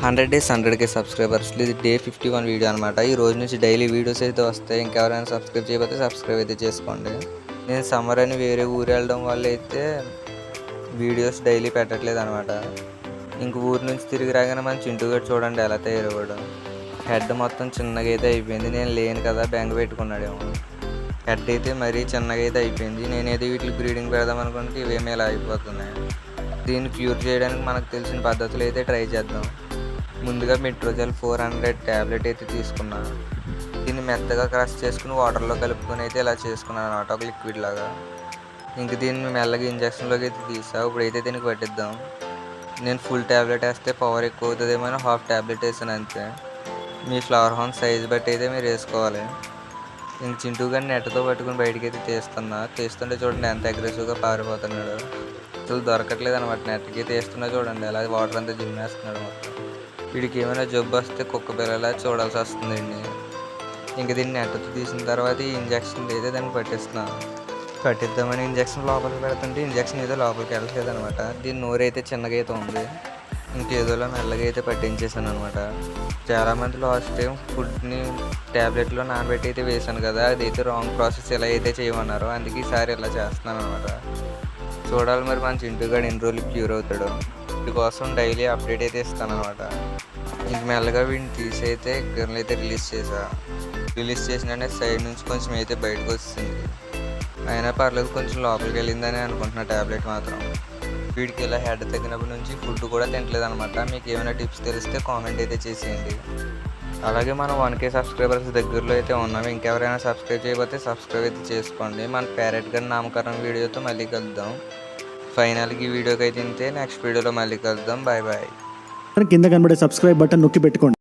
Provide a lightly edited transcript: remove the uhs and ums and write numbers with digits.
100 days 100K subscribers. ఇది day 51 video అనమాట. ఈ రోజు నుంచి డైలీ వీడియోస్ అయితే వస్తాయి. ఇంకెవరైనా సబ్స్క్రైబ్ చేయకపోతే సబ్స్క్రైబ్ అయితే చేసుకోండి. నేను సమ్మర్ అని వేరే ఊరు వెళ్ళడం వల్ల అయితే వీడియోస్ డైలీ పెట్టట్లేదు అనమాట. ఇంక ఊరు నుంచి తిరిగి రాగానే మన చింటూ గారు చూడండి ఎలా తయారవ్వడం. హెడ్ మొత్తం చిన్నగా అయితే అయిపోయింది. నేను లేను కదా, బెంగ పెట్టుకున్నాడేమో. హెడ్ అయితే మరీ చిన్నగా అయితే అయిపోయింది. నేనేదో వీటికి బ్రీడింగ్ పెడదాం అనుకుంటే ఇవేమీ ఇలా అయిపోతున్నాయి. దీన్ని క్యూర్ చేయడానికి మనకు తెలిసిన పద్ధతులు అయితే ట్రై చేద్దాం. ముందుగా మెట్రోజెల్ 400 ట్యాబ్లెట్ అయితే తీసుకున్నా. దీన్ని మెత్తగా క్రష్ చేసుకుని వాటర్లో కలుపుకొని అయితే ఇలా చేసుకున్నాను అనమాట, ఒక లిక్విడ్ లాగా. ఇంక దీన్ని మెల్లగా ఇంజక్షన్లోకి అయితే తీసా. ఇప్పుడైతే దీనికి పట్టిద్దాం. నేను ఫుల్ ట్యాబ్లెట్ వేస్తే పవర్ ఎక్కువ అవుతుందేమో అని హాఫ్ ట్యాబ్లెట్ వేసాను అంతే. మీ ఫ్లవర్ హార్న్ సైజు బట్టి అయితే మీరు వేసుకోవాలి. ఇంక చింటూ గారిని నెట్తో పట్టుకుని బయటికి అయితే తీస్తుంటే చూడండి ఎంత అగ్రెసివ్గా పారిపోతున్నాడు. అసలు దొరకట్లేదు అనమాట. నెట్కి తీస్తున్నా చూడండి అలా వాటర్ అంతా జిమ్మేస్తున్నాడు మొత్తం. వీడికి ఏమైనా జబ్బు వస్తే కుక్క పిల్లలా చూడాల్సి వస్తుందండి. ఇంక దీన్ని నెట్తో తీసిన తర్వాత ఈ ఇంజక్షన్ అయితే దాన్ని పట్టిద్దామని ఇంజక్షన్ లోపలికి పెడుతుంటే ఇంజక్షన్ అయితే లోపలికి వెళ్ళట్లేదు అనమాట. దీని నోరు అయితే చిన్నగా అయితే ఉంది. ఇంకేదోలా మెల్లగా అయితే పట్టించేసాను అనమాట. చాలామంది లాస్ట్ టైం ఫుడ్ని ట్యాబ్లెట్లో నానబెట్టి అయితే వేసాను కదా, అదైతే రాంగ్ ప్రాసెస్ ఎలా అయితే చేయమన్నారో, అందుకే ఈసారి ఇలా చేస్తున్నాను అనమాట. చూడాలి మరి మన చింటూగాడు ఎన్ని రోజులు క్యూర్ అవుతాడో. వీటికోసం డైలీ అప్డేట్ అయితే ఇస్తాను అనమాట. ఇంక మెల్లగా వీడిని తీసి అయితే గన్లు అయితే రిలీజ్ చేసినట్టే సైడ్ నుంచి కొంచెం అయితే బయటకు వస్తుంది. అయినా పర్లేదు, కొంచెం లోపలికి వెళ్ళిందని అనుకుంటున్నా ట్యాబ్లెట్ మాత్రం. వీడికి ఇలా హెడ్ తగ్గినప్పటి నుంచి ఫుడ్ కూడా తింటలేదు అనమాట. మీకు ఏమైనా టిప్స్ తెలిస్తే కామెంట్ అయితే చేసేయండి. అలాగే మనం 1K సబ్స్క్రైబర్స్ దగ్గరలో అయితే ఉన్నాము. ఇంకెవరైనా సబ్స్క్రైబ్ చేయకపోతే సబ్స్క్రైబ్ అయితే చేసుకోండి. మన ప్యారెట్ గారి నామకరణం వీడియోతో మళ్ళీ కలుద్దాం. ఫైనల్గా ఈ వీడియోకి అయితే ఇంతే. నెక్స్ట్ వీడియోలో మళ్ళీ కలుద్దాం. Bye bye. కింద కనబడే సబ్స్క్రైబ్ బటన్ నొక్కి పెట్టుకోండి.